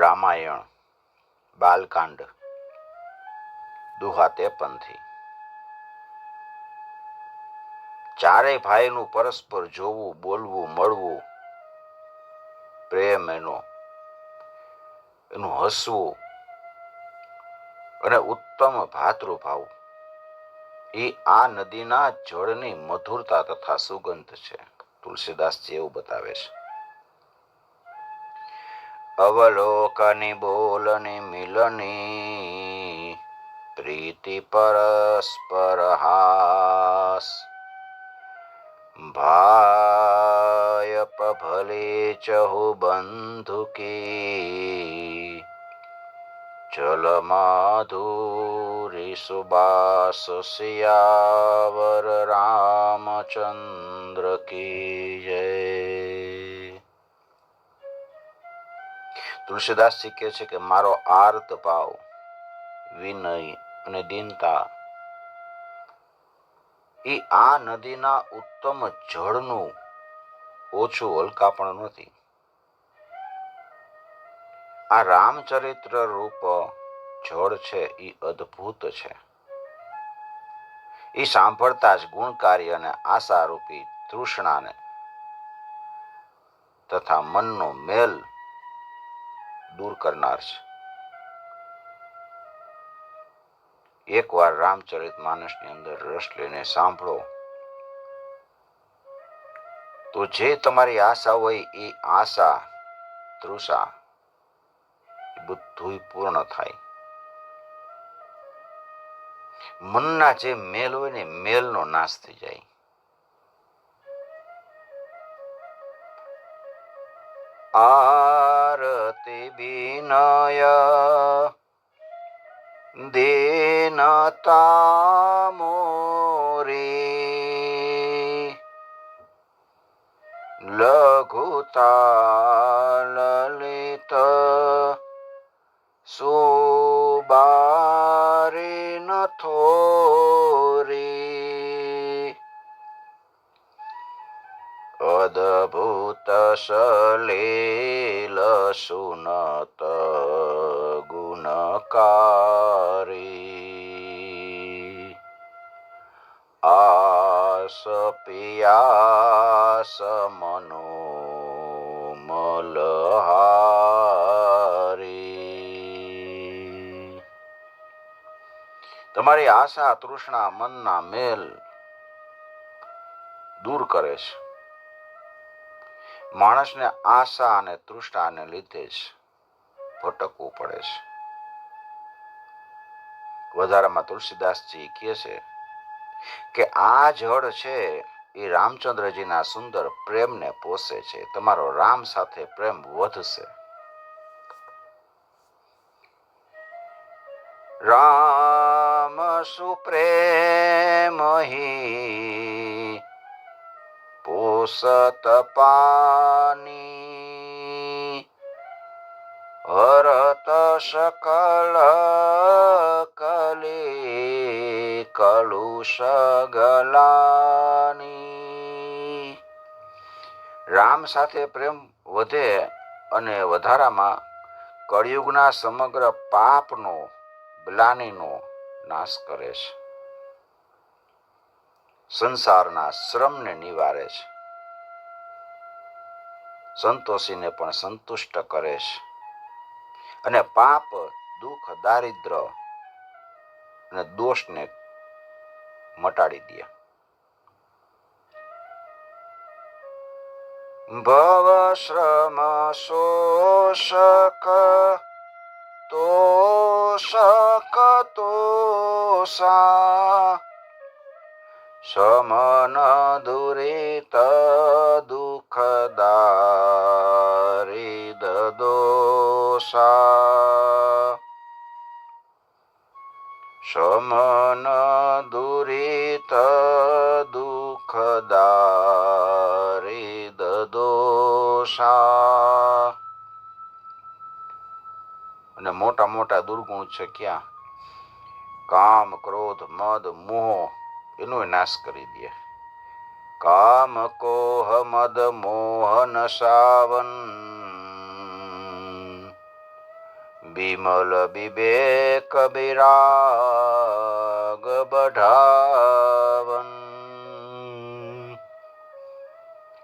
રામાયણ બાલકાંડ દુહા 53 ચારેય ભાઈનું પરસ્પર જોવું, બોલવું, મળવું, પ્રેમ એનું હસવું અને ઉત્તમ ભાતૃભાવ એ આ નદીના જળની મધુરતા તથા સુગંધ છે. તુલસીદાસજી એવું બતાવે છે. અવલોકની બોલની મિલની પ્રીતિ પરસ્પર હાસ ભાય ભલે ચહુ બંધુ કી ચલ માધુરી સુબાસ સિયાવર રામચંદ્ર કી જય. તુલસીદાસજી કહે છે કે મારો આર્ત ભાવ, વિનય અને દીનતા એ આ નદીના ઉત્તમ જળનું ઓછું હલકાપણ નથી. આ રામચરિત્ર રૂપ જળ છે એ અદ્ભુત છે. એ સાંભળતા જ ગુણકારી અને આશારૂપી તૃષ્ણાને તથા મનનો મેલ દૂર કરનાર છે. એકવાર રામચરિત માનસની અંદર રસ લઈને સાંભળો તો જે તમારી આશા હોય એ આશા તૃષા બધું પૂર્ણ થાય. મનના જે મેલ હોય ને મેલનો નાશ થઈ જાય. આરતી વિનય દીનતા મોરી લઘુતા લલિત સુબારી નથોરી અદભુત સલીલ સુનત ગુણકારી આસ પિયાસ મનોમલહારી. તમારી આશા તૃષ્ણા મનના મેલ દૂર કરે છે. માણસને આશા અને તૃષ્ણાને લીધે જ ભટકવું પડે છે. વધારામાં તુલસીદાસજી કહે છે કે આ જળ છે એ રામચંદ્રજીના સુંદર પ્રેમને પોષે છે. તમારો રામ સાથે પ્રેમ વધશે. રામ સુપ્રેમ હી પોષત પાની હરત સકલ કલી કલુષ ગલાની. રામ સાથે પ્રેમ વધે અને વધારામાં કળિયુગના સમગ્ર પાપનો ગ્લાનિનો નાશ કરે છે. સંસારના શ્રમને નિવારે છે. સંતોષીને પણ સંતુષ્ટ કરે છે અને પાપ, દુઃખ, દારિદ્ર અને દોષને મટાડી દે. ભવ શ્રમ શોષક તોષક તોષા સમન દુરિત દુઃખદારિદ દોષા સમન દુરિત દુઃખદારિદ દોષા. અને મોટા મોટા દુર્ગુણ છે ક્યાં? કામ, ક્રોધ, મદ, મોહ એનો નાશ કરી દે. કામ કોહ મદ મોહન સાવન बिमल विवेक विराग बढ़ावन।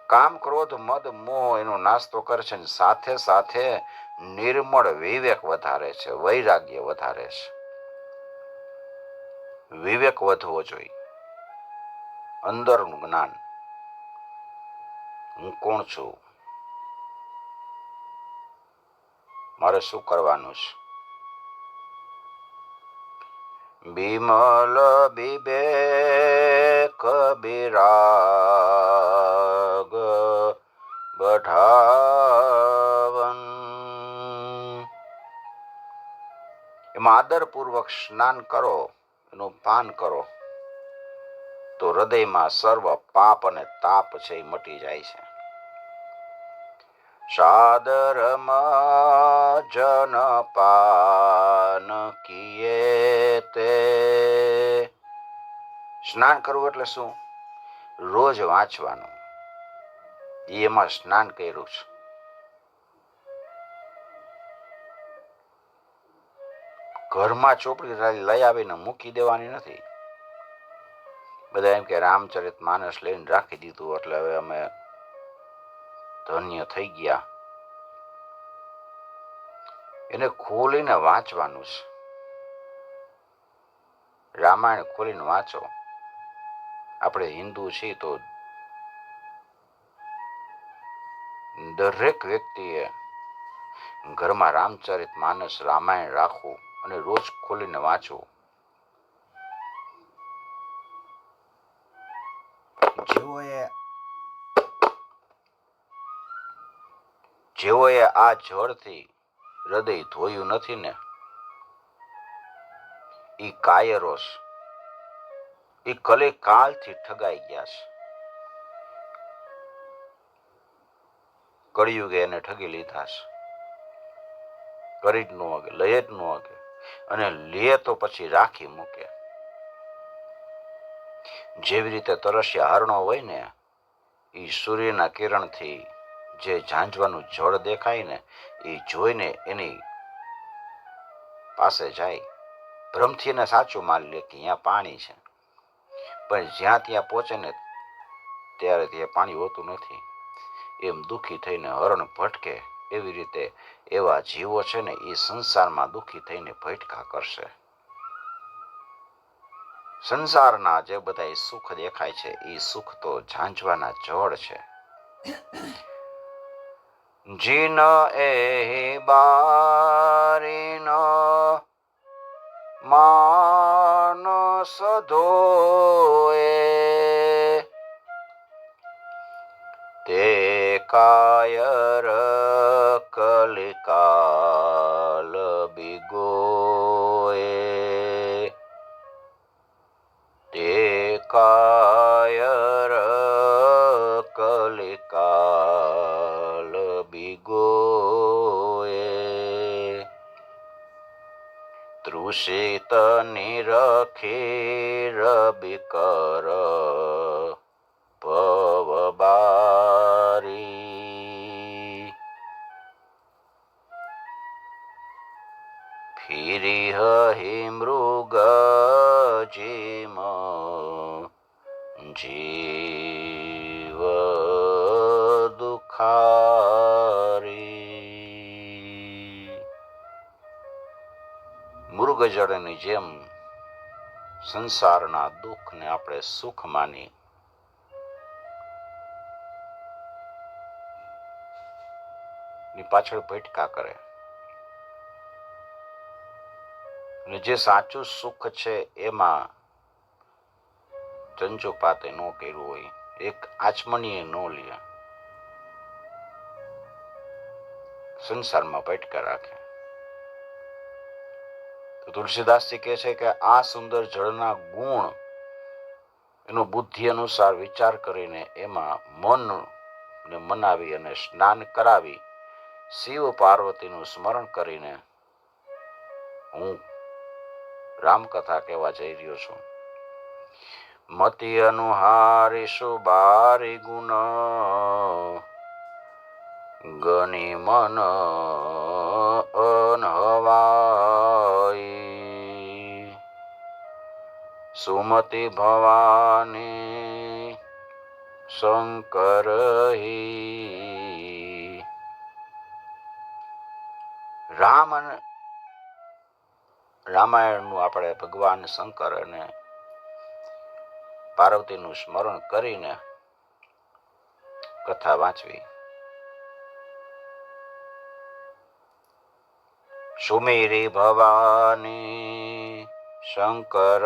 કામ ક્રોધ મદ મોહ એનો નાશ તો કરે છે, સાથે સાથે નિર્મળ વિવેક વધારે છે, વૈરાગ્ય વધારે છે. વિવેક વધવો જોઈએ, અંદરનું જ્ઞાન, હું કોણ છું, મારે શું કરવાનું છે. બિમલ વિવેક વિરાગ बढ़ावन. એમાં આદરપૂર્વક સ્નાન કરો, એનું પાન કરો તો હૃદયમાં સર્વ પાપ અને તાપ છે એ મટી જાય છે. સાદરમાં જન પાન કિયે તે. સ્નાન કરવું એટલે શું? રોજ વાંચવાનું. એમાં સ્નાન કર્યું છે. ઘરમાં ચોપડી લઈ આવીને મૂકી દેવાની નથી. બધા એમ કે રામચરિત માનસ લઈને રાખી દીધું એટલે હવે અમે ધન્ય થઈ ગયા. એને ખોલીને વાંચવાનું છે. રામાયણ ખોલીને વાંચો. આપણે હિન્દુ છીએ તો દરેક વ્યક્તિએ ઘરમાં રામચરિત માનસ રામાયણ રાખવું અને રોજ ખોલીને વાંચવું. જેઓએ આ જળથી હૃદય ધોયું નથી ને ઈ કાયરોસ, ઈ કલે કાલથી ઠગાઈ ગયા છે. કળિયુગે એને ઠગી લીધા છે. કરી જ ન વાગે, લઈ જ ન વાગે, અને લે તો પછી રાખી મૂકે. જેવી રીતે તરસ્યા હરણો હોય ને, એ સૂર્યના કિરણથી જે ઝાંઝવાનું જળ દેખાય ને એ જોઈને એની પાસે જાય. ભ્રમથી એને સાચું માની લે કે અહીંયા પાણી છે, પણ જ્યાં ત્યાં પહોંચે ને ત્યારે ત્યાં પાણી હોતું નથી. એમ દુઃખી થઈને હરણ ભટકે એવી રીતે એવા જીવો છે ને એ સંસારમાં દુઃખી થઈને ભટકા કરશે. સંસારના જે બધા સુખ દેખાય છે એ સુખ તો ઝાંઝવાના જળ છે. જીન એ બારીન માનસ ધોએ તે કાયર કલિકાલ બિગોએ. તે કાયર કલિકાલ બિગોએ. તૃષિત નિરખીર બિકર ભવબારી. ફિરી હિ મૃગ જીમ જીવ દુખારી. મૃગજળની જેમ સંસારના દુઃખને આપણે સુખ માની ની પાછળ ભટકા કરે. અને જે સાચું સુખ છે એમાં ચંચુપાતે ન કર્યું હોય, એક આચમનીએ ન લે, સંસારમાં ભટકા રાખે. તો તુલસીદાસજી કહે છે કે આ સુંદર જળના ગુણ એનો બુદ્ધિ અનુસાર વિચાર કરીને એમાં મનને મનાવી અને સ્નાન કરાવી શિવ પાર્વતીનું સ્મરણ કરીને હું રામકથા કહેવા જઈ રહ્યો છું. મતિ અનુહારી સુબારી ગુણ ગણી મન અનહવાઈ સુમતિ ભવાની શંકર રામ અને રામાયણનું આપણે ભગવાન શંકર અને પાર્વતીનું સ્મરણ કરીને કથા વાંચવી. સુમેરી ભવાની શંકર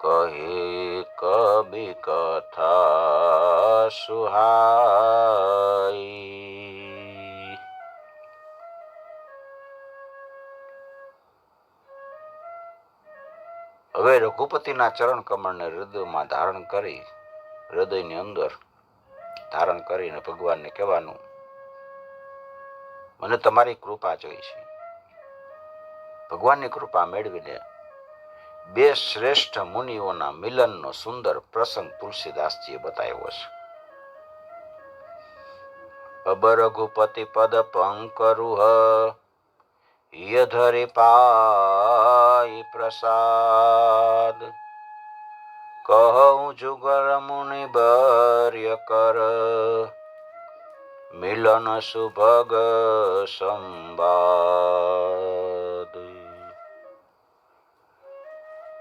કહે કબી કથા સુહાઈ. હવે રઘુપતિના ચરણ કમળને હૃદયમાં ધારણ કરી, હૃદયની અંદર ધારણ કરીને ભગવાનને કહેવાનું, મને તમારી કૃપા જોઈ છે. ભગવાનની કૃપા મેળવીને બે શ્રેષ્ઠ મુનિઓના મિલનનો સુંદર પ્રસંગ તુલસીદાસજીએ બતાવ્યો છે. અબ રઘુપતિ પદ પંકરુહ યધરી પાઈ પ્રસાદ કહું જુગલ મુનિ બર્ય કર મિલન સુભગ સંવાદ.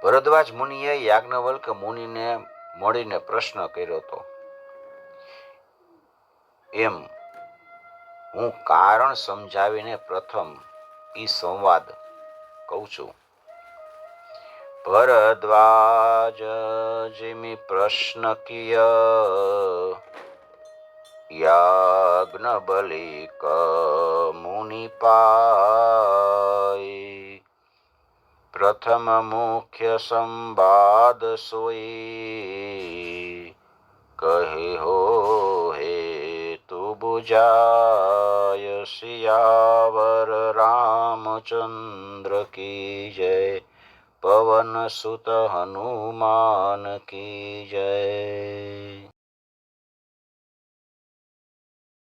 ભરદ્વાજ મુનિએ યાજ્ઞવલ્ક મુનિને મળીને પ્રશ્ન કર્યો હતો, એમ હું કારણ સમજાવીને પ્રથમ ઈ સંવાદ કહું છું. ભરદ્વાજ જીમી પ્રશ્ન કિય યાજ્ઞવલ્ક મુનિ પાઈ પ્રથમ મુખ્ય સંવાદ સોઈ કહે હો હે તુ બુજાય સિયાવર રામચંદ્ર કી જય પવન સુત હનુમાન કી જય.